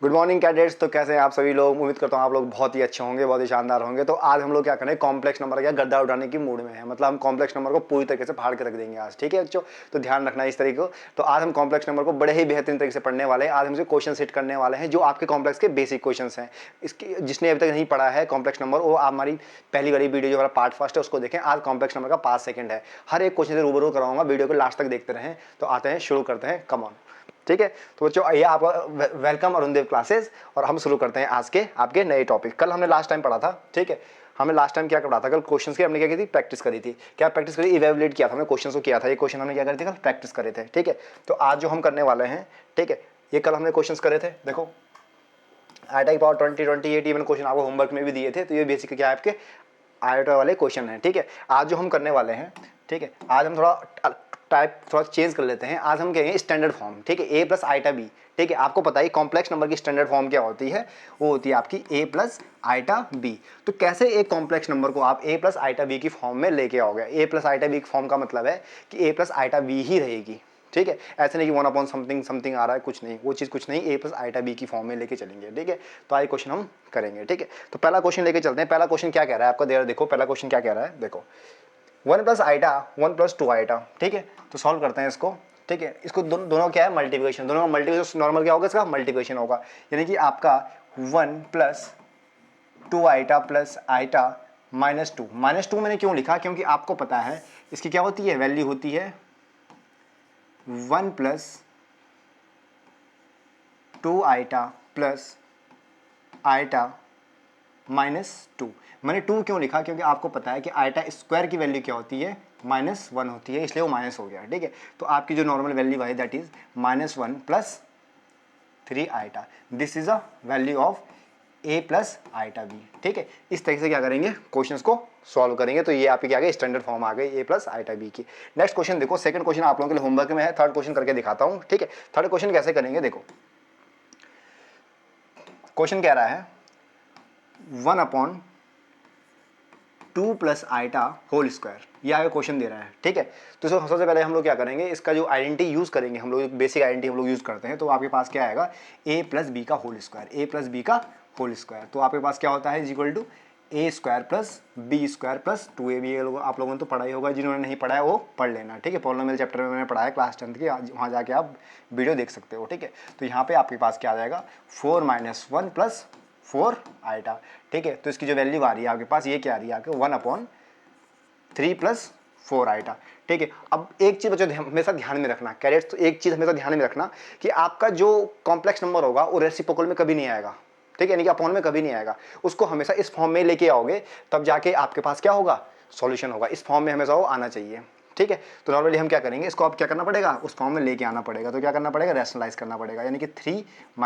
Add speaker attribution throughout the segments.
Speaker 1: Good morning cadets. तो कैसे हैं आप सभी लोग? उम्मीद करता हूँ आप लोग बहुत ही अच्छे होंगे, बहुत ही शानदार होंगे। तो आज हम लोग क्या करें, कॉम्प्लेक्स नंबर का गद्दा उठाने की मूड में है। मतलब हम कॉम्प्लेक्स नंबर को पूरी तरीके से फाड़ के रख देंगे आज, ठीक है बच्चों? तो ध्यान रखना इस तरीके को। तो आज हम कॉम्प्लेक्स नंबर को बड़े ही बेहतरीन तरीके से पढ़ने वाले हैं। आज हमसे क्वेश्चन सेट करने वाले हैं जो आपके कॉम्प्लेक्स के बेसिक क्वेश्चन हैं। इसकी जिसने अभी तक नहीं पढ़ा है कॉम्प्लेक्स नंबर, वो हमारी पहली वाली वीडियो जो हमारा पार्ट फर्स्ट है उसको देखें। आज कॉम्प्लेक्स नंबर का पार्ट सेकंड है। हर एक क्वेश्चन से रूबरू कराऊंगा, वीडियो को लास्ट तक देखते रहें। तो आते हैं, शुरू करते हैं, कम ऑन। ठीक है, तो बच्चों ये आपका वेलकम अरुण देव क्लासेस। और हम शुरू करते हैं आज के आपके नए टॉपिक। कल हमने लास्ट टाइम पढ़ा था, ठीक है? हमने लास्ट टाइम क्या पढ़ा था? कल क्वेश्चंस की हमने क्या की थी, प्रैक्टिस करी थी। क्या प्रैक्टिस करी? इवेलुएट किया था हमने, क्वेश्चंस को किया था। ये क्वेश्चन हमने क्या करे थे कल? प्रैक्टिस करे थे, ठीक है? तो आज जो हम करने वाले हैं, ठीक है, ये कल हमने क्वेश्चंस करे थे। देखो आईटा की पावर 20 28 इवन क्वेश्चन आपको होमवर्क में भी दिए थे। तो ये बेसिक क्या है, आपके आईटा वाले क्वेश्चन है, ठीक है? आज जो हम करने वाले हैं, ठीक है, आज हम थोड़ा टाइप थोड़ा चेंज कर लेते हैं। आज हम कहेंगे स्टैंडर्ड फॉर्म, ठीक है? ए प्लस आईटा बी, ठीक है? आपको पता है कॉम्प्लेक्स नंबर की स्टैंडर्ड फॉर्म क्या होती है? वो होती है आपकी ए प्लस आईटा बी। तो कैसे एक कॉम्प्लेक्स नंबर को आप ए प्लस आईटा बी की फॉर्म में लेके आओगे? ए प्लस आईटा बी की फॉर्म का मतलब है कि ए प्लस आईटा बी ही रहेगी, ठीक है? ऐसे नहीं कि वन अपॉन समथिंग समथिंग आ रहा है, कुछ नहीं, वो चीज़ कुछ नहीं, ए प्लस आईटा बी की फॉर्म में लेके चलेंगे, ठीक है? तो आज क्वेश्चन हम करेंगे, ठीक है? तो पहला क्वेश्चन लेके चलते हैं। पहला क्वेश्चन क्या कह रहा है आपका? देखो पहला क्वेश्चन क्या कह रहा है, देखो 1 प्लस आईटा 1 प्लस 2 आईटा, ठीक है? तो सॉल्व करते हैं इसको, ठीक है? इसको दोनों क्या है, मल्टीप्लिकेशन। दोनों का मल्टीप्लिकेशन नॉर्मल क्या होगा, इसका मल्टीप्लिकेशन होगा। यानी कि आपका 1 प्लस 2 आईटा प्लस आईटा -2। -2 मैंने क्यों लिखा? क्योंकि आपको पता है इसकी क्या होती है, वैल्यू होती है 1 प्लस 2 आईटा प्लस आईटा -2। मैंने 2 क्यों लिखा? क्योंकि आपको पता है कि आईटा स्क्वायर की वैल्यू क्या होती है, -1 होती है, इसलिए वो माइनस हो गया, ठीक है? तो आपकी जो नॉर्मल वैल्यू है that is -1 plus 3 iota. This is a value of a plus iota b, ठीक है? इस तरीके से क्या करेंगे, क्वेश्चंस को सॉल्व करेंगे। तो ये आपकी क्या गई, स्टैंडर्ड फॉर्म आ गई ए प्लस आईटा बी की। नेक्स्ट क्वेश्चन देखो, सेकंड क्वेश्चन आप लोगों के लिए होमवर्क में है। थर्ड क्वेश्चन करके दिखाता हूँ, ठीक है? थर्ड क्वेश्चन कैसे करेंगे, देखो क्वेश्चन कह रहा है 1 अपॉन 2 प्लस आईटा होल स्क्वायर, ये आगे क्वेश्चन दे रहा है, ठीक है? तो सबसे पहले हम लोग क्या करेंगे, इसका जो आइडेंटिटी यूज करेंगे हम लोग, बेसिक आइडेंटिटी हम लोग यूज करते हैं। तो आपके पास क्या आएगा, ए प्लस बी का whole square, a plus b का होल स्क्वायर। तो आपके पास क्या होता है, is equal to a square plus b square plus 2ab। ये लोग आप लोगों ने तो पढ़ा ही होगा, जिन्होंने नहीं पढ़ा है वो पढ़ लेना, ठीक है? पॉलिनोमियल चैप्टर में मैंने पढ़ा है क्लास 10th की, वहाँ जाके आप वीडियो देख सकते हो, ठीक है? तो यहाँ पे आपके पास क्या आ जाएगा, 4 - 1 प्लस 4 आईटा, ठीक है? तो इसकी जो वैल्यू आ रही है आपके पास, ये क्या आ रही है आपके 1 अपॉन 3 प्लस 4 आईटा, ठीक है? अब एक चीज़ बच्चों हमेशा ध्यान में रखना कैडेट्स, तो एक चीज़ हमेशा ध्यान में रखना कि आपका जो कॉम्प्लेक्स नंबर होगा वो रेसिप्रोकल में कभी नहीं आएगा, ठीक है? यानी कि अपॉन में कभी नहीं आएगा। उसको हमेशा इस फॉर्म में लेके आओगे, तब जाके आपके पास क्या होगा, सॉल्यूशन होगा। इस फॉर्म में हमेशा वो आना चाहिए, ठीक है? तो नॉर्मली हम क्या करेंगे, इसको अब क्या करना पड़ेगा, उस फॉर्म में लेके आना पड़ेगा। तो क्या करना पड़ेगा, रैशनलाइज करना पड़ेगा। यानी कि 3 -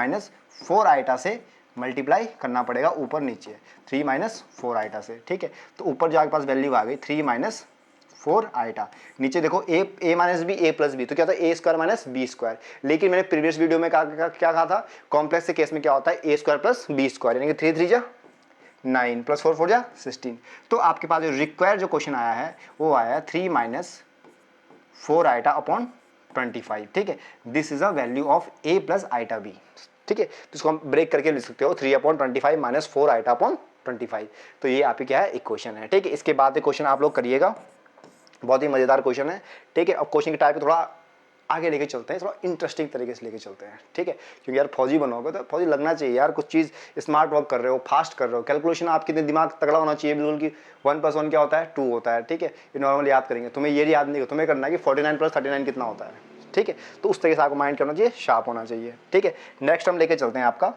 Speaker 1: 4 आईटा से मल्टीप्लाई करना पड़ेगा ऊपर नीचे, 3 - 4 आईटा से, ठीक है? तो ऊपर जो आपके पास वैल्यू आ गई 3 - 4 आईटा, नीचे देखो ए माइनस बी ए प्लस बी, तो क्या था, ए स्क्वायर माइनस बी स्क्वायर। लेकिन मैंने प्रीवियस वीडियो में क्या कहा था, कॉम्प्लेक्स के केस में क्या होता है, ए स्क्वायर प्लस बी स्क्वायर, यानी कि 3 3 जा 9 प्लस 4 4 जा 16। तो आपके पास जो रिक्वायर जो क्वेश्चन आया है वो आया है 3 - 4 आईटा अपॉन 25, ठीक है? This is a value of a plus iota b, ठीक है? तो इसको हम ब्रेक करके लिख सकते हो 3/25 - 4 आईटा अपॉन 25। तो ये आपकी क्या है, इक्वेशन है, ठीक है? इसके बाद एक क्वेश्चन आप लोग करिएगा, बहुत ही मजेदार क्वेश्चन है, ठीक है? अब क्वेश्चन की टाइप पे थोड़ा आगे लेके चलते हैं, थोड़ा इंटरेस्टिंग तरीके से लेके चलते हैं, ठीक है? क्योंकि यार फौजी बनोगे तो फौजी लगना चाहिए यार, कुछ चीज़ स्मार्ट वर्क कर रहे हो, फास्ट कर रहे हो, कैलकुलेशन आपके दिमाग तगड़ा होना चाहिए बिल्कुल कि 1 + 1 क्या होता है, 2 होता है, ठीक है? ये नॉर्मल याद करेंगे, तुम्हें ये याद नहीं, तुम्हें करना है कि 49 + 39 कितना होता है, ठीक है? तो उस तरीके से आपको माइंड करना चाहिए, शार्प होना चाहिए, ठीक है? नेक्स्ट हम लेके चलते हैं आपका,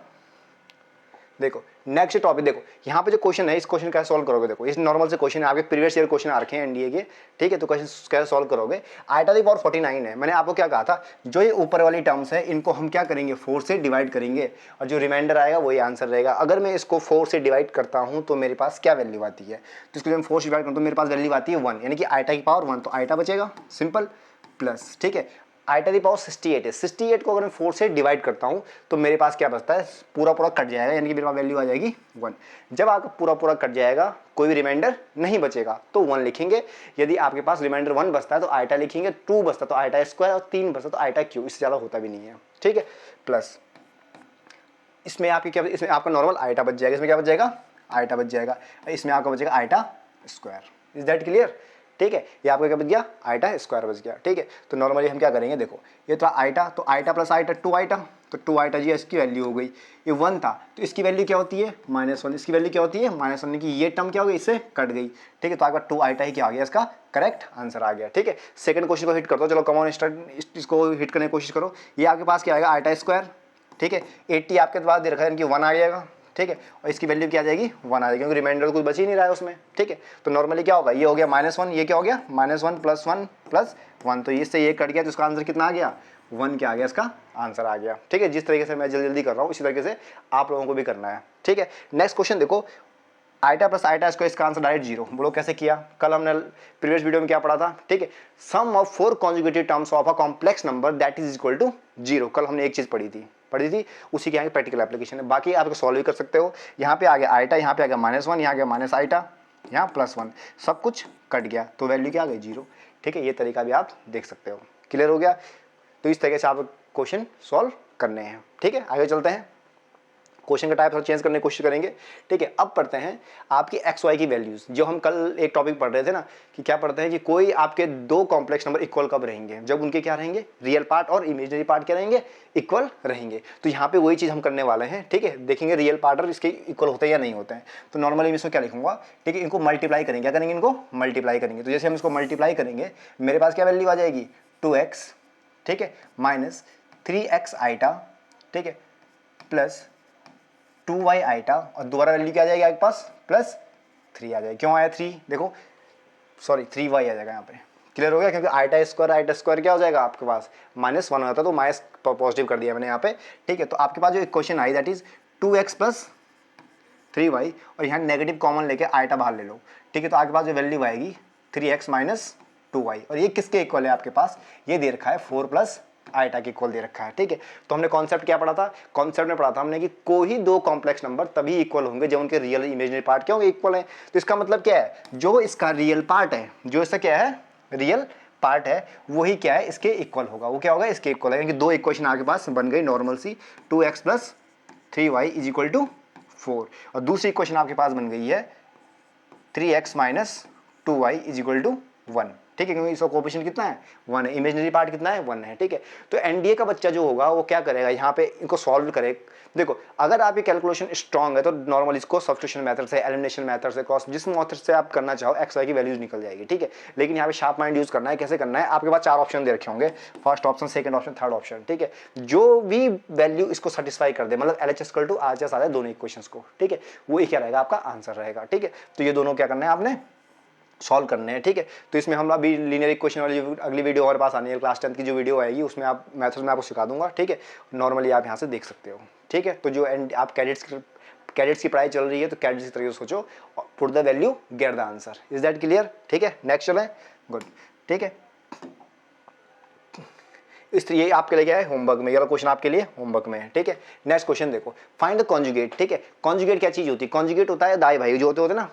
Speaker 1: देखो नेक्स्ट टॉपिक। देखो यहाँ पे जो क्वेश्चन है, इस क्वेश्चन कैसे सॉल्व करोगे, देखो इस नॉर्मल से क्वेश्चन है, आपके प्रीवियस ईयर क्वेश्चन आ रखे हैं एनडीए के, ठीक है? तो क्वेश्चन कैसे सॉल्व करोगे, आईटा दी पावर 49 है। मैंने आपको क्या कहा था, जो ये ऊपर वाली टर्म्स है इनको हम क्या करेंगे, 4 से डिवाइड करेंगे, और जो रिमाइंडर आएगा वही आंसर रहेगा। अगर मैं इसको 4 से डिवाइड करता हूँ तो मेरे पास क्या वैल्यू आती है, तो इसको जब मैं 4 से डिवाइड करता हूँ तो मेरे पास वैल्यू आती है 1, यानी कि आईटा की पावर 1, तो आईटा बचेगा सिंपल प्लस, ठीक है? आईटा दी पावर 68 है, 68 को अगर मैं 4 से डिवाइड करता हूँ तो मेरे पास क्या बचता है, पूरा पूरा कट जाएगा, यानी कि मेरे पास वैल्यू आ जाएगी 1। जब आपका पूरा पूरा कट जाएगा, कोई भी रिमाइंडर नहीं बचेगा, तो 1 लिखेंगे। यदि आपके पास रिमाइंडर 1 बचता है तो आईटा लिखेंगे, 2 बचता तो आईटा स्क्वायर, और 3 बचता तो आईटा क्यूब, इससे ज़्यादा होता भी नहीं है, ठीक है? प्लस इसमें आपकी क्या, इसमें आपका नॉर्मल आइटा बच जाएगा, इसमें क्या बच जाएगा, आइटा बच जाएगा, इसमें आपका बचेगा iota square. Is that clear? ठीक है, ये आपका क्या बच गया, आइटा स्क्वायर बच गया। ठीक है, तो नॉर्मली हम क्या करेंगे, देखो ये था आइटा, तो आइटा प्लस आइटा 2 आइटा, तो 2 आइटा जी इसकी वैल्यू हो गई। ये 1 था तो इसकी वैल्यू क्या होती है, -1, इसकी वैल्यू क्या होती है, -1 की ये टर्म क्या हो गई, इससे कट गई। ठीक है, तो आपका 2 आइटा ही क्या आ गया, इसका करेक्ट आंसर आ गया। ठीक है, सेकंड क्वेश्चन को हिट कर दो, चलो कम ऑन स्टार्ट, इसको हिट करने की कोशिश करो। ये आपके पास क्या आएगा, आइटा स्क्वायर। ठीक है, 80 आपके पास दे रखा है, इनकी 1 आ जाएगा। ठीक है, और इसकी वैल्यू क्या आ जाएगी, 1 आ जाएगी, क्योंकि रिमाइंडर कुछ बच ही नहीं रहा है उसमें। ठीक है, तो नॉर्मली क्या होगा, ये हो गया -1, ये क्या हो गया, -1 + 1 + 1, तो इससे ये कट गया, तो इसका आंसर कितना आ गया, 1 क्या आ गया, इसका आंसर आ गया। ठीक है, जिस तरीके से मैं जल्दी जल्दी कर रहा हूँ इसी तरीके से आप लोगों को भी करना है। ठीक है, नेक्स्ट क्वेश्चन देखो, आइटा प्लस आइटा स्क्वायर, इसका आंसर डायरेक्ट 0। बोलो कैसे किया, कल हमने प्रीवियस वीडियो में क्या पढ़ा था। ठीक है, sum of 4 conjugative terms of a complex number that is equal to 0। कल हमने एक चीज पढ़ी थी उसी के यहाँ प्रैक्टिकल एप्लीकेशन है, बाकी आप सॉल्व भी कर सकते हो। यहाँ पे आ गया आइटा, यहाँ पे आ गया -1, यहाँ गया माइनस आइटा, यहाँ +1, सब कुछ कट गया, तो वैल्यू क्या आ गई, 0। ठीक है, ये तरीका भी आप देख सकते हो। क्लियर हो गया? तो इस तरीके से आप क्वेश्चन सॉल्व करने हैं। ठीक है, आगे चलते हैं, क्वेश्चन का टाइप थोड़ा चेंज करने की कोशिश करेंगे। ठीक है, अब पढ़ते हैं आपकी एक्स वाई की वैल्यूज, जो हम कल एक टॉपिक पढ़ रहे थे ना, कि क्या पढ़ते हैं कि कोई आपके 2 कॉम्प्लेक्स नंबर इक्वल कब रहेंगे, जब उनके क्या रहेंगे, रियल पार्ट और इमेजिनरी पार्ट क्या रहेंगे, इक्वल रहेंगे। तो यहाँ पे वही चीज़ हम करने वाले हैं। ठीक है, देखेंगे रियल पार्ट और इसके इक्वल होते हैं या नहीं होते हैं। तो नॉर्मली मैं इसको क्या लिखूंगा, ठीक है, इनको मल्टीप्लाई करेंगे, क्या करेंगे, इनको मल्टीप्लाई करेंगे। तो जैसे हम इसको मल्टीप्लाई करेंगे, मेरे पास क्या वैल्यू आ जाएगी, 2x, ठीक है, -3x आइटा, ठीक है, प्लस 2y आइटा, और दोबारा वैल्यू क्या आ जाएगी आपके पास, +3 आ जाएगी। क्यों आया 3, देखो सॉरी 3y आ जाएगा यहाँ पे। क्लियर हो गया? क्योंकि आइटा स्क्वायर क्या हो जाएगा आपके पास, -1 होता, तो माइनस पॉजिटिव कर दिया मैंने यहाँ पे। ठीक है, तो आपके पास जो equation I that is 2x + 3y, और यहाँ नेगेटिव कॉमन लेके आइटा बाहर ले लो। ठीक है, तो आपके पास जो वैल्यू आएगी 3x - 2y, और ये किसके इक्वल है आपके पास, ये दे रखा है 4 + आइटा के इक्वल दे रखा है। ठीक है, तो हमने कॉन्सेप्ट क्या पढ़ा था, कॉन्सेप्ट में पढ़ा था हमने कि कोई 2 कॉम्प्लेक्स नंबर तभी इक्वल होंगे जब उनके रियल इमेजिनरी पार्ट क्या होंगे, इक्वल है। तो इसका मतलब क्या है, जो इसका रियल पार्ट है, जो इसका क्या है, रियल पार्ट है, वही क्या है, इसके इक्वल होगा। वो क्या होगा, इसके इक्वल है, क्योंकि 2 इक्वेशन आपके पास बन गई नॉर्मल सी, 2x + 3y = 4, और दूसरी इक्वेशन आपके पास बन गई है 3x - 2y = 1। ठीक है, क्योंकि इसका कोएफिशिएंट कितना है, 1 है, इमेजिनरी पार्ट कितना है, 1 है। ठीक है, तो एनडीए का बच्चा जो होगा वो क्या करेगा, यहाँ पे इनको सॉल्व करे। देखो, अगर आपकी कैलकुलेशन स्ट्रांग है तो नॉर्मल इसको सब्स्टिट्यूशन मेथड से, एलिमिनेशन मेथड से, कॉस्ट, जिस मेथड से आप करना चाहो, एक्स वाई की वैल्यूज निकल जाएगी। ठीक है, लेकिन यहाँ पे शार्प माइंड यूज करना है। कैसे करना है, आपके पास 4 ऑप्शन दे रखे होंगे, first option, second option, third option. ठीक है, जो भी वैल्यू इसको सेटिस्फाई कर दे, मतलब LHS = RHS आ जाए दोनों इक्वेशंस को, ठीक है, वो ही क्या रहेगा, आपका आंसर रहेगा। ठीक है, तो ये दोनों क्या करना है आपने, सॉल्व करने हैं। ठीक है, तो इसमें हम अभी लीनियर इक्वेशन वाली अगली वीडियो हमारे पास आनी है, क्लास 10 की जो वीडियो आएगी उसमें आप मेथड में आपको सिखा दूंगा। ठीक है, नॉर्मली आप यहाँ से देख सकते हो। ठीक है, तो जो आप कैडेट्स की पढ़ाई चल रही है, तो कैडेट्स की तरीके से सोचो, put the value, get the answer. Is that clear? ठीक है, नेक्स्ट चलें, गुड। ठीक है, इस ये आपके लिए क्या है, होमवर्क में, ये वाला क्वेश्चन आपके लिए होमवर्क में है। ठीक है, नेक्स्ट क्वेश्चन देखो, फाइंड द कॉन्जुगेट। ठीक है, कॉन्जुगेट क्या चीज होती है, कॉन्जुगेट होता है दाई भाई जो होते ना,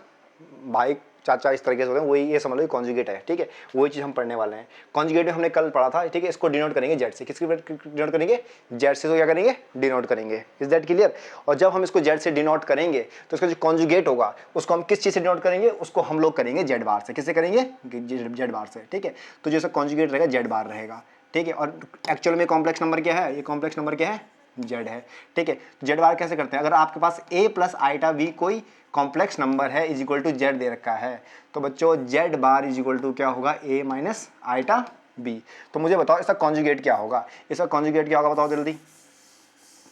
Speaker 1: भाई चाचा इस तरीके से होते हैं, वही ये समझ लो कॉन्जुगेट है। ठीक है, वही चीज़ हम पढ़ने वाले हैं। कॉन्जुगेट में हमने कल पढ़ा था। ठीक है, इसको डिनोट करेंगे जेड से, किसके डिनोट करेंगे, जेड से। तो क्या करेंगे, डिनोट करेंगे। Is that clear? और जब हम इसको जेड से डिनोट करेंगे तो इसका जो कॉन्जुगेट होगा उसको हम किस चीज़ से डिनोट करेंगे, उसको हम लोग करेंगे जेड बार से। किससे करेंगे, जेड बार से। ठीक है, तो जैसा कॉन्जुगेट रहेगा जेड बार रहेगा। ठीक है, और एक्चुअल में कॉम्प्लेक्स नंबर क्या है, ये कॉम्प्लेक्स नंबर क्या है, जेड है। ठीक है, जेड बार कैसे करते हैं, अगर आपके पास a + आइटा v कोई कॉम्प्लेक्स नंबर है = जेड दे रखा है, तो बच्चों जेड बार = क्या होगा, a - आइटा b। तो मुझे बताओ इसका कॉन्जुगेट क्या होगा, इसका कॉन्जुगेट क्या होगा, बताओ जल्दी।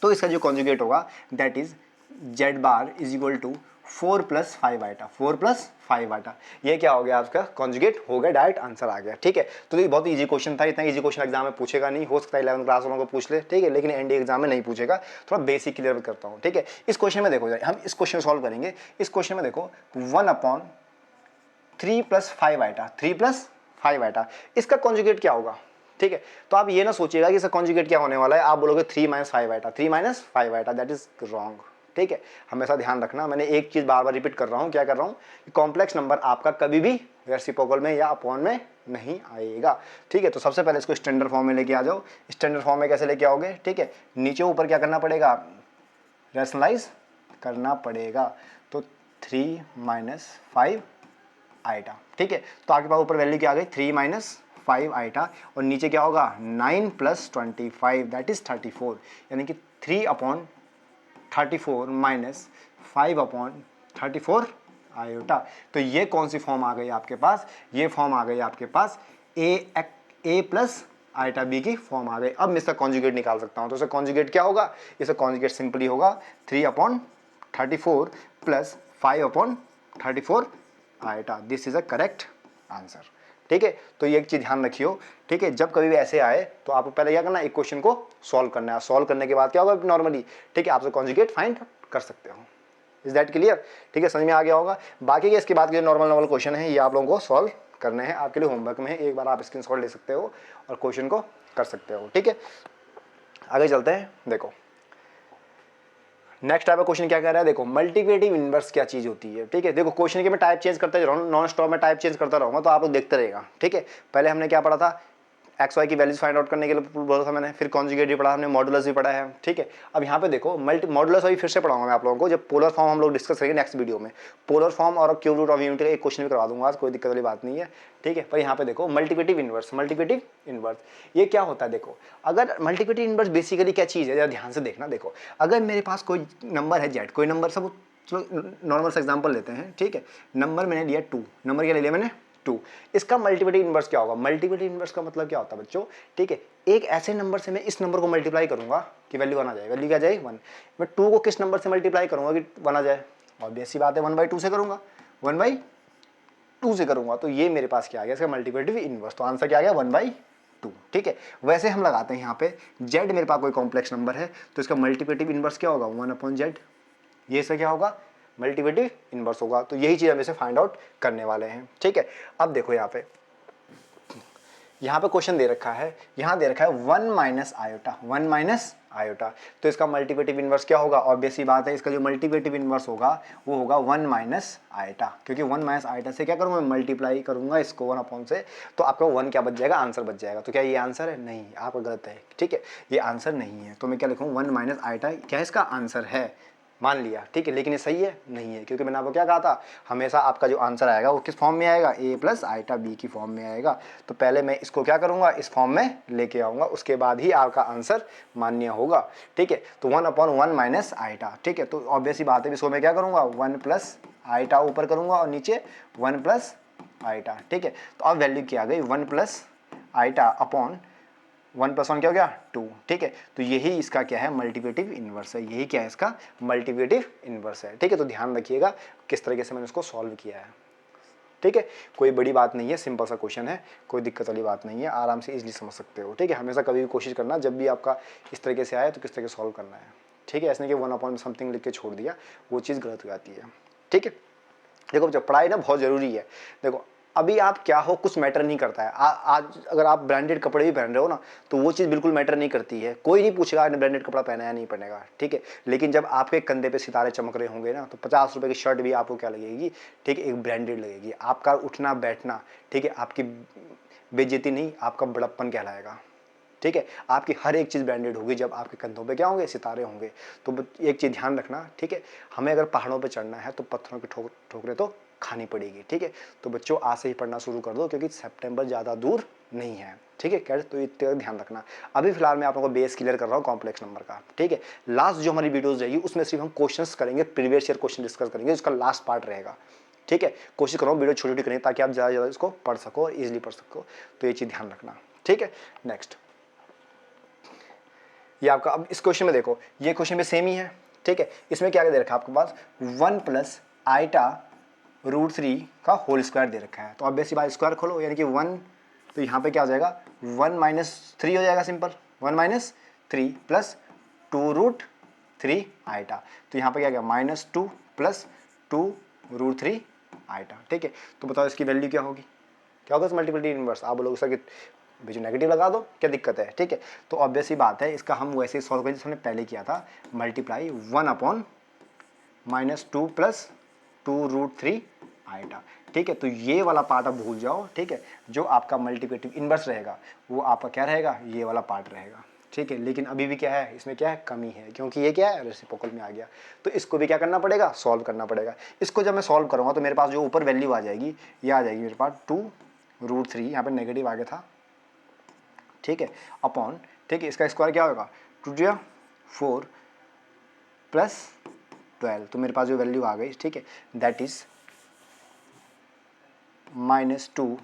Speaker 1: तो इसका जो कॉन्जुगेट होगा that is z bar = 4 + 5 iota, 4 + 5 iota. ये क्या हो गया, आपका कॉन्जुगेट हो गया, डायरेक्ट आंसर आ गया। ठीक है, तो ये बहुत इजी क्वेश्चन था, इतना इजी क्वेश्चन एग्जाम में पूछेगा नहीं, हो सकता है 11th क्लास वालों को पूछ ले। ठीक है, लेकिन एनडीए एग्जाम में नहीं पूछेगा, थोड़ा बेसिक क्लियर करता हूँ। ठीक है, इस क्वेश्चन में देखो, हम इस क्वेश्चन सॉल्व करेंगे। इस क्वेश्चन में देखो 1/3 + 5 आइटा, 3 + 5 आइटा, इसका कॉन्जुगेट क्या होगा। ठीक है, तो आप ये ना सोचिएगा कि इसका कॉन्जुगेट क्या होने वाला है, आप बोलोगे 3 - 5 iota, 3 - 5 iota, that is wrong. ठीक है, हमेशा ध्यान रखना, मैंने एक चीज बार बार रिपीट कर रहा हूँ, क्या कर रहा हूँ, कॉम्प्लेक्स नंबर आपका कभी भी रेसिप्रोकल में या अपॉन में नहीं आएगा। ठीक है, तो सबसे पहले इसको स्टैंडर्ड फॉर्म में लेके आ जाओ। स्टैंडर्ड फॉर्म में कैसे लेके आओगे, ठीक है, नीचे ऊपर क्या करना पड़ेगा, रैशनलाइज करना पड़ेगा। तो 3 माइनस 5 आइटा, ठीक है। तो आपके पास ऊपर वैल्यू क्या आ गई 3 माइनस 5 आइटा, और नीचे क्या होगा 9 प्लस 25 दैट इज 34, यानी कि 3 अपॉन 34 माइनस 5 अपॉन 34 आयोटा। तो ये कौन सी फॉर्म आ गई आपके पास, ये फॉर्म आ गई आपके पास ए प्लस आइटा बी की फॉर्म आ गई। अब मैं इसका कॉन्जुगेट निकाल सकता हूं, तो इसका कॉन्जुगेट क्या होगा, इसका कॉन्जुगेट सिंपली होगा 3 upon 34 plus 5 upon 34 iota. This is a correct answer, ठीक है। तो ये एक चीज ध्यान रखियो, ठीक है। जब कभी भी ऐसे आए तो आपको पहले क्या करना है, एक क्वेश्चन को सॉल्व करना है, सॉल्व करने के बाद क्या होगा नॉर्मली, ठीक है, आप कॉन्जुगेट फाइंड कर सकते हो। इज दैट क्लियर, ठीक है, समझ में आ गया होगा। बाकी के इसके बाद के जो नॉर्मल क्वेश्चन है ये आप लोगों को सॉल्व करने हैं, आपके लिए होमवर्क में है, एक बार आप स्क्रीनशॉट ले सकते हो और क्वेश्चन को कर सकते हो, ठीक है। आगे चलते हैं, देखो नेक्स्ट टाइप का क्वेश्चन क्या कह रहा है, देखो मल्टीप्लिकेटिव इनवर्स क्या चीज होती है, ठीक है। देखो क्वेश्चन के मैं टाइप चेंज करता जा रहा हूँ, नॉन स्टॉप में टाइप चेंज करता रहूंगा, तो आप लोग देखते रहेगा, ठीक है। पहले हमने क्या पढ़ा था, एक्स वाई की वैल्यूज फाइंड आउट करने के लिए बोला था मैंने, फिर कॉन्जुगेट भी पढ़ा हमने, मॉडुलस भी पढ़ा है, ठीक है। अब यहाँ पे देखो मॉडुलस अभी फिर से पढ़ाऊंगा मैं आप लोगों को, जब पोलर फॉर्म हम लोग डिस्कस करेंगे नेक्स्ट वीडियो में। पोलर फॉर्म और क्यूब रूट ऑफ यूनिटी का एक क्वेश्चन भी करवा दूंगा आज, कोई दिक्कत वाली बात नहीं है, ठीक है। पर यहाँ पे देखो मल्टीप्लिकेटिव इनवर्स, मल्टीप्लिकेटिव इनवर्स ये क्या होता है, देखो अगर मल्टीप्लिकेटिव इनवर्स बेसिकली क्या चीज़ है, जरा ध्यान से देखना। देखो अगर मेरे पास कोई नंबर है जेड, कोई नंबर सब, चलो नॉर्मल सा एग्जांपल लेते हैं, ठीक है। नंबर मैंने लिया 2, नंबर क्या ले लिया मैंने 2, इसका मल्टीप्लिकेटिव इनवर्स क्या होगा, मल्टीप्लिकेटिव इनवर्स का मतलब क्या होता है बच्चों, ठीक है। एक ऐसे नंबर से मैं इस नंबर को मल्टीप्लाई करूंगा कि वैल्यू 1 आ जाए, वैल्यू क्या जाए 1। मैं 2 को किस नंबर से मल्टीप्लाई करूंगा कि 1 आ जाए, ऑब्वियस सी बात है 1/2 से करूंगा, 1/2 से करूंगा, तो ये मेरे पास क्या आ गया इसका मल्टीप्लिकेटिव इनवर्स। तो आंसर क्या आ गया 1/2, ठीक है। वैसे हम लगाते हैं यहाँ पे जेड मेरे पास कोई कॉम्प्लेक्स नंबर है, तो इसका मल्टीप्लिकेटिव इनवर्स क्या होगा 1/z, ये से क्या होगा मल्टीप्लिकेटिव इनवर्स होगा। तो यही चीज हम इसे फाइंड आउट करने वाले हैं, ठीक है। अब देखो यहाँ पे क्वेश्चन दे रखा है, यहाँ दे रखा है 1 माइनस आयोटा, 1 माइनस आयोटा, तो इसका मल्टीप्लिकेटिव इनवर्स क्या होगा, ऑब्वियस सी बात है इसका जो मल्टीप्लिकेटिव इनवर्स होगा वो होगा 1 माइनस आयोटा, क्योंकि 1 माइनस आयोटा से क्या करूँगा मैं मल्टीप्लाई करूंगा इसको 1 अपॉन से, तो आपका 1 क्या बच जाएगा, आंसर बच जाएगा। तो क्या ये आंसर है, नहीं, आपका गलत है, ठीक है, ये आंसर नहीं है। तो मैं क्या लिखूँ 1 माइनस आयोटा क्या इसका आंसर है, मान लिया, ठीक है। लेकिन ये सही है, नहीं है, क्योंकि मैंने आपको क्या कहा था, हमेशा आपका जो आंसर आएगा वो किस फॉर्म में आएगा, ए प्लस आइटा बी की फॉर्म में आएगा। तो पहले मैं इसको क्या करूंगा, इस फॉर्म में लेके आऊंगा, उसके बाद ही आपका आंसर मान्य होगा, ठीक है। तो 1/1 माइनस आइटा, ठीक है। तो ऑब्वियस ही बात है, इसको मैं क्या करूंगा 1 प्लस आइटा ऊपर करूंगा और नीचे 1 प्लस आइटा, ठीक है। तो अब वैल्यू क्या आ गई 1 प्लस आइटा अपॉन 1 प्लस 1 क्या हो गया 2, ठीक है। तो यही इसका क्या है मल्टीप्लिकेटिव इनवर्स है, यही क्या है इसका मल्टीप्लिकेटिव इनवर्स है, ठीक है। तो ध्यान रखिएगा किस तरीके से मैंने इसको सॉल्व किया है, ठीक है। कोई बड़ी बात नहीं है, सिंपल सा क्वेश्चन है, कोई दिक्कत वाली बात नहीं है, आराम से इजीली समझ सकते हो, ठीक है। हमेशा कभी भी कोशिश करना जब भी आपका इस तरीके से आए तो किस तरीके से सॉल्व करना है, ठीक है। ऐसे नहीं कि 1/समथिंग लिख के छोड़ दिया, वो चीज़ गलत हो जाती है, ठीक है। देखो जब पढ़ाई ना बहुत ज़रूरी है, देखो अभी आप क्या हो कुछ मैटर नहीं करता है। आज अगर आप ब्रांडेड कपड़े भी पहन रहे हो ना तो वो चीज़ बिल्कुल मैटर नहीं करती है, कोई नहीं पूछेगा आपने ब्रांडेड कपड़ा पहना या नहीं पहनेगा, ठीक है। लेकिन जब आपके कंधे पे सितारे चमक रहे होंगे ना तो 50 रुपये की शर्ट भी आपको क्या लगेगी, ठीक है, एक ब्रांडेड लगेगी। आपका उठना बैठना, ठीक है, आपकी बेइज्जती नहीं, आपका बड़प्पन कहलाएगा, ठीक है। आपकी हर एक चीज़ ब्रांडेड होगी जब आपके कंधों पे क्या होंगे, सितारे होंगे। तो एक चीज़ ध्यान रखना, ठीक है, हमें अगर पहाड़ों पे चढ़ना है तो पत्थरों की ठोकरें तो खानी पड़ेगी, ठीक है। तो बच्चों आज से ही पढ़ना शुरू कर दो, क्योंकि सितंबर ज़्यादा दूर नहीं है, ठीक है। कैड, तो इतना ध्यान रखना। अभी फिलहाल मैं आप लोगों को बेस क्लियर कर रहा हूँ कॉम्प्लेक्स नंबर का, ठीक है। लास्ट जो हमारी वीडियोज़ रहेगी उसमें सिर्फ हम क्वेश्चंस करेंगे, प्रीवियस ईयर क्वेश्चन डिस्कस करेंगे, उसका लास्ट पार्ट रहेगा, ठीक है। कोशिश करो वीडियो छोटी छोटी करें ताकि आप ज़्यादा ज़्यादा इसको पढ़ सको और ईजिली पढ़ सको, तो ये चीज़ ध्यान रखना, ठीक है। नेक्स्ट ये आपका, अब इस क्वेश्चन में देखो, ये क्वेश्चन में सेम ही है, ठीक है। इसमें क्या दे रखा है आपके पास 1 प्लस आइटा √3 का होल स्क्वायर दे रखा है। तो ऑब्वियसली बात स्क्वायर खोलो यानी कि 1, तो यहाँ पे क्या हो जाएगा 1 माइनस 3 हो जाएगा, सिंपल 1 माइनस 3 प्लस 2√3 आइटा। तो यहाँ पे क्या गया -2 प्लस 2√3 आइटा, ठीक है। तो बताओ इसकी वैल्यू क्या होगी, क्या होगा मल्टीप्लिकेटिव इनवर्स। आप बोलोगे सर कि जो नेगेटिव लगा दो, क्या दिक्कत है, ठीक है। तो ऑब्वियस ही बात है, इसका हम वैसे ही सॉल्व करें जैसे हमने पहले किया था, मल्टीप्लाई 1/-2 प्लस 2√3 आइटा, ठीक है। तो ये वाला पार्ट आप भूल जाओ, ठीक है। जो आपका मल्टीप्लिकेटिव इनवर्स रहेगा वो आपका क्या रहेगा, ये वाला पार्ट रहेगा, ठीक है, लेकिन अभी भी क्या है, इसमें क्या है, कमी है, क्योंकि ये क्या है, रेसिप्रोकल में आ गया। तो इसको भी क्या करना पड़ेगा, सॉल्व करना पड़ेगा। इसको जब मैं सॉल्व करूँगा तो मेरे पास जो ऊपर वैल्यू आ जाएगी, ये आ जाएगी मेरे पास 2√3, यहाँ पर नेगेटिव आ गया था, ठीक है, अपॉन, ठीक है, इसका स्क्वायर क्या होगा, 2 4 प्लस 12, तो मेरे पास जो वैल्यू आ गई, ठीक है, that is -2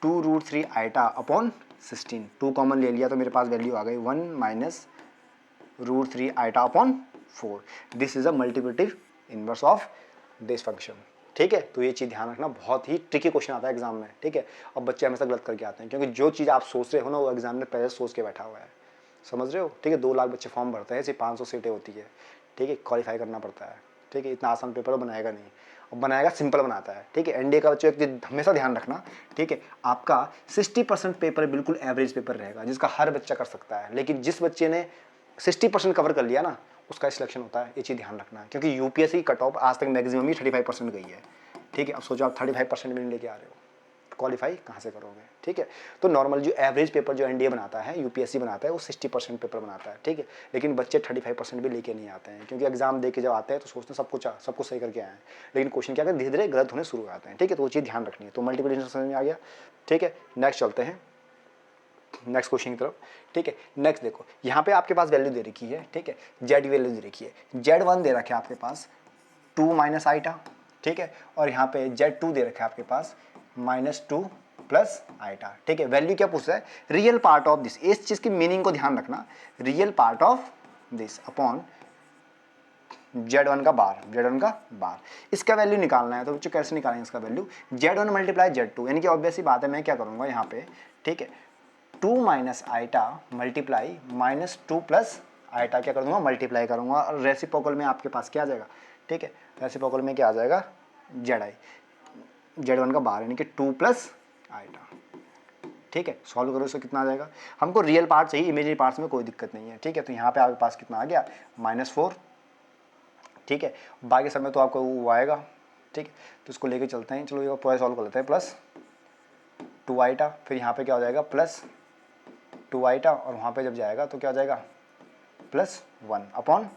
Speaker 1: 2√3 iota upon 16। 2 common ले लिया तो मेरे पास वैल्यू आ गई 1 -√3 iota upon 4। This is a multiplicative inverse of this function, ठीक है। तो ये चीज़ ध्यान रखना, बहुत ही ट्रिकी क्वेश्चन आता है एग्जाम में, ठीक है। अब बच्चे हमेशा गलत करके आते हैं, क्योंकि जो चीज़ आप सोच रहे हो ना, वो एग्जाम में पहले सोच के बैठा हुआ है, समझ रहे हो, ठीक है। 2 लाख बच्चे फॉर्म भरते हैं, सिर्फ 500 सीटें होती है, ठीक है, क्वालिफाई करना पड़ता है, ठीक है। इतना आसान पेपर बनाएगा नहीं, अब बनाएगा सिंपल बनाता है, ठीक है। एनडीए का बच्चों एक हमेशा ध्यान रखना, ठीक है, आपका 60% पेपर बिल्कुल एवरेज पेपर रहेगा, जिसका हर बच्चा कर सकता है, लेकिन जिस बच्चे ने 60% कवर कर लिया ना, उसका सिलेक्शन होता है, ये चीज़ ध्यान रखना, क्योंकि यूपीएससी कट ऑफ आज तक मैक्सिमम ही 35% गई है, ठीक है। अब सोचो आप 35% भी नहीं लेके आ रहे हो, क्वालिफाई कहाँ से करोगे, ठीक है। तो नॉर्मल जो एवरेज पेपर जो एनडीए बनाता है, यूपीएससी बनाता है, वो 60% पेपर बनाता है, ठीक है। लेकिन बच्चे 35% भी लेके नहीं आते हैं, क्योंकि एग्जाम दे के जब आते हैं तो सोचते हैं सब कुछ सही करके आए हैं, लेकिन क्वेश्चन क्या धीरे धीरे गलत होने शुरू हो जाते हैं, ठीक है। तो वो चीज़ ध्यान रखनी है। तो मल्टीप्लिकेशन समझ में आ गया, ठीक है। नेक्स्ट चलते हैं नेक्स्ट क्वेश्चन की तरफ, ठीक है। नेक्स्ट देखो, यहाँ पे आपके पास वैल्यू दे रखी है, ठीक है, जेड वैल्यू दे रखी है, Z1 दे रखा है आपके पास 2 - आइटा, ठीक है, और यहाँ पे Z2 दे रखा है आपके पास -2 प्लस आइटा, ठीक है। वैल्यू क्या पूछ रहा है, रियल पार्ट ऑफ दिस, इस चीज की मीनिंग को ध्यान रखना, real part of this upon Z1 का बार, इसका वैल्यू निकालना है। तो बच्चों कैसे निकालेंगे इसका वैल्यू, Z1 × Z2, यानी कि ऑब्वियस सी बात है, मैं क्या करूंगा यहाँ पे, ठीक है, 2 - आइटा मल्टीप्लाई -2 प्लस आइटा क्या कर दूंगा, मल्टीप्लाई करूंगा, और रेसिप्रोकल में आपके पास क्या आ जाएगा, ठीक है, रेसिप्रोकल में क्या आ जाएगा, Z1 का बार, यानी कि 2 प्लस आइटा, ठीक है। सॉल्व करो, इसको कितना आ जाएगा, हमको रियल पार्ट चाहिए, इमेजिनरी पार्ट्स में कोई दिक्कत नहीं है, ठीक है। तो यहाँ पे आपके पास कितना आ गया, -4, ठीक है। बाकी समय तो आपको वो आएगा, ठीक है। तो इसको लेके चलते हैं, चलो ये पूरा सॉल्व कर लेते हैं, +2 आइटा, फिर यहाँ पे क्या हो जाएगा, +2 आइटा, और वहाँ पे जब जाएगा तो क्या हो जाएगा, +1 अपॉन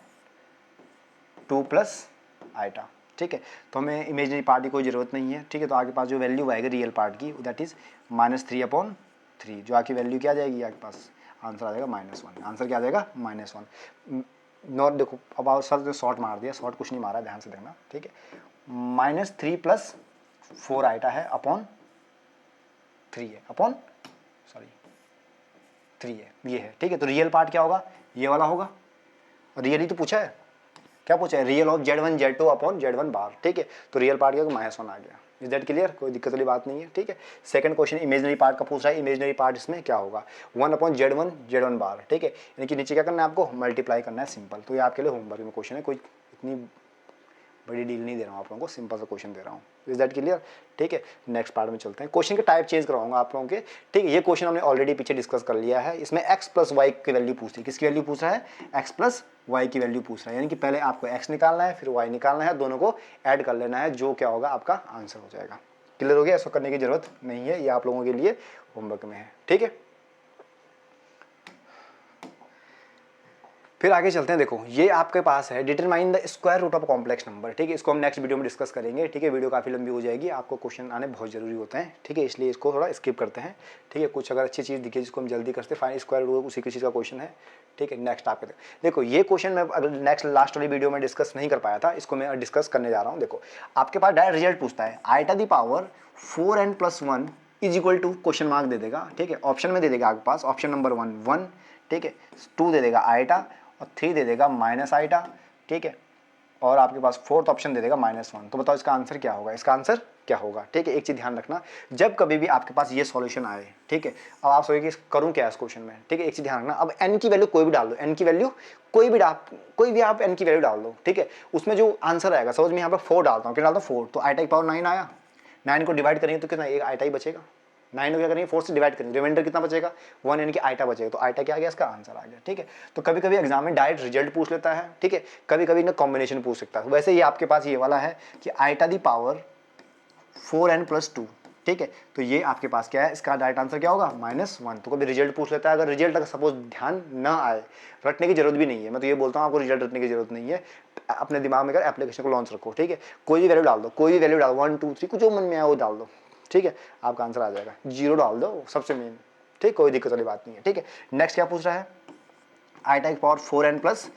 Speaker 1: 2 प्लस आइटा, ठीक है। तो हमें इमेजिनरी पार्ट की कोई ज़रूरत नहीं है, ठीक है। तो आपके पास जो वैल्यू आएगी रियल पार्ट की, दैट इज़ -3/3, जो आपकी वैल्यू क्या आ जाएगी, आपके पास आंसर आ जाएगा -1, आंसर क्या आ जाएगा, -1। नॉट देखो, अब आप सर जो शॉर्ट मार दिया, शॉर्ट कुछ नहीं मारा, ध्यान से देखना, ठीक है। -3 + 4 आइटा है अपॉन 3 है, अपॉन 3 है, ये है, ठीक है। तो रियल पार्ट क्या होगा, ये वाला होगा, और रियल ही तो पूछा है, क्या पूछा है, real of Z1 Z2 upon Z1 बार, ठीक है। तो रियल पार्ट क्या, -1 आ गया। इज दैट क्लियर, कोई दिक्कत वाली बात नहीं है, ठीक है। सेकंड क्वेश्चन इमेजिनरी पार्ट का पूछ रहा है, इमेजिनरी पार्ट इसमें क्या होगा, 1/Z1 बार, ठीक है। यानी कि नीचे क्या करना है आपको, मल्टीप्लाई करना है, सिंपल। तो ये आपके लिए होमवर्क में क्वेश्चन है, कोई इतनी बड़ी डील नहीं दे रहा हूँ आप लोगों को, सिंपल सा क्वेश्चन दे रहा हूँ। इज दैट क्लियर, ठीक है। नेक्स्ट पार्ट में चलते हैं, क्वेश्चन के टाइप चेंज कराऊंगा आप लोगों के, ठीक है। ये क्वेश्चन हमने ऑलरेडी पीछे डिस्कस कर लिया है, इसमें x + y की वैल्यू पूछ रही है, किसकी वैल्यू पूछ रहा है, x + y की वैल्यू पूछ रहा है, यानी कि पहले आपको x निकालना है, फिर y निकालना है, दोनों को ऐड कर लेना है, जो क्या होगा आपका आंसर हो जाएगा। क्लियर हो गया, ऐसा करने की जरूरत नहीं है, ये आप लोगों के लिए होमवर्क में है, ठीक है। फिर आगे चलते हैं, देखो ये आपके पास है determine the square root of complex number, ठीक है। इसको हम नेक्स्ट वीडियो में डिस्कस करेंगे, ठीक है। वीडियो काफ़ी लंबी हो जाएगी, आपको क्वेश्चन आने बहुत जरूरी होते हैं, ठीक है, इसलिए इसको थोड़ा स्किप करते हैं, ठीक है। कुछ अगर अच्छी चीज़ दिखे जिसको हम जल्दी करते, फाइन स्क्वायर रूट उसी किसी का क्वेश्चन है, ठीक है। नेक्स्ट आपके देखो, ये क्वेश्चन मैं अगर नेक्स्ट लास्ट वाली वीडियो में डिस्कस नहीं कर पाया था, इसको मैं डिस्कस करने जा रहा हूँ। देखो आपके पास डायरेक्ट रिजल्ट पूछता है, iota the power 4n + 1 = question mark दे देगा, ठीक है। ऑप्शन में दे देगा आपके पास, ऑप्शन नंबर 1 ठीक है, 2 दे देगा आइटा, और 3 दे देगा -आइटा, ठीक है, और आपके पास 4th ऑप्शन दे देगा -1। तो बताओ इसका आंसर क्या होगा, इसका आंसर क्या होगा, ठीक है। एक चीज़ ध्यान रखना, जब कभी भी आपके पास ये सॉल्यूशन आए, ठीक है, अब आप सोचिए कि करूं क्या इस क्वेश्चन में, ठीक है। एक चीज़ ध्यान रखना, अब n की वैल्यू कोई भी डाल दो, n की वैल्यू कोई भी आप n की वैल्यू डाल दो, ठीक है। उसमें जो आंसर आएगा, सपोज मैं यहाँ पर 4 डालता हूँ, क्या डालता हूँ 4, तो आइटा की पावर 9 आया, 9 को डिवाइड करेंगे तो कितना, एक आइटा ही बचेगा, 9 को क्या करेंगे 4 से डिवाइड करेंगे, रिमाइंडर कितना बचेगा 1, यानी कि आइटा बचेगा। तो आइटा क्या आ गया, इसका आंसर आ गया, ठीक है। तो कभी कभी एग्जाम में डायरेक्ट रिजल्ट पूछ लेता है, ठीक है, कभी कभी ना कॉम्बिनेशन पूछ सकता है। वैसे ये आपके पास ये वाला है कि आइटा दी पावर 4n + 2, ठीक है, तो ये आपके पास क्या है, इसका डायरेक्ट आंसर क्या होगा -1। तो कभी रिजल्ट पूछ लेता है, अगर रिजल्ट अगर सपोज ध्यान ना आए, रटने की जरूरत भी नहीं है, मैं तो ये बोलता हूँ आपको रिजल्ट रटने की जरूरत नहीं है, अपने दिमाग में अगर एप्लीकेशन को लॉन्च रखो, ठीक है, कोई भी वैल्यू डाल दो, कोई भी वैल्यू डालो 1 2 3 कुछ जो मन में आए वो डाल दो, ठीक है, आपका आंसर आ जाएगा। 0 डाल दो सबसे मेन, ठीक, कोई दिक्कत वाली बात नहीं है। ठीक है, नेक्स्ट क्या पूछ रहा है, आइटा की पावर 4n+3,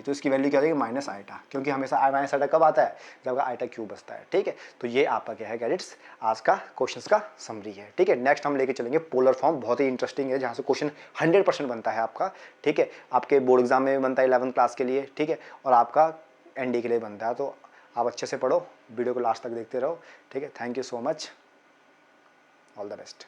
Speaker 1: तो इसकी वैल्यू क्या हो जाएगी माइनस आइटा, क्योंकि हमेशा माइनस आइटा कब आता है, जब आपका आइटा क्यूब बचता है। ठीक है, तो ये आपका क्या है कैडेट्स, आज का क्वेश्चंस का समरी है। ठीक है, नेक्स्ट हम लेके चलेंगे पोलर फॉर्म, बहुत ही इंटरेस्टिंग है, जहाँ से क्वेश्चन 100% बनता है आपका। ठीक है, आपके बोर्ड एग्जाम में भी बनता है 11th क्लास के लिए, ठीक है, और आपका एनडी के लिए बनता है। तो आप अच्छे से पढ़ो, वीडियो को लास्ट तक देखते रहो। ठीक है, thank you so much, all the best.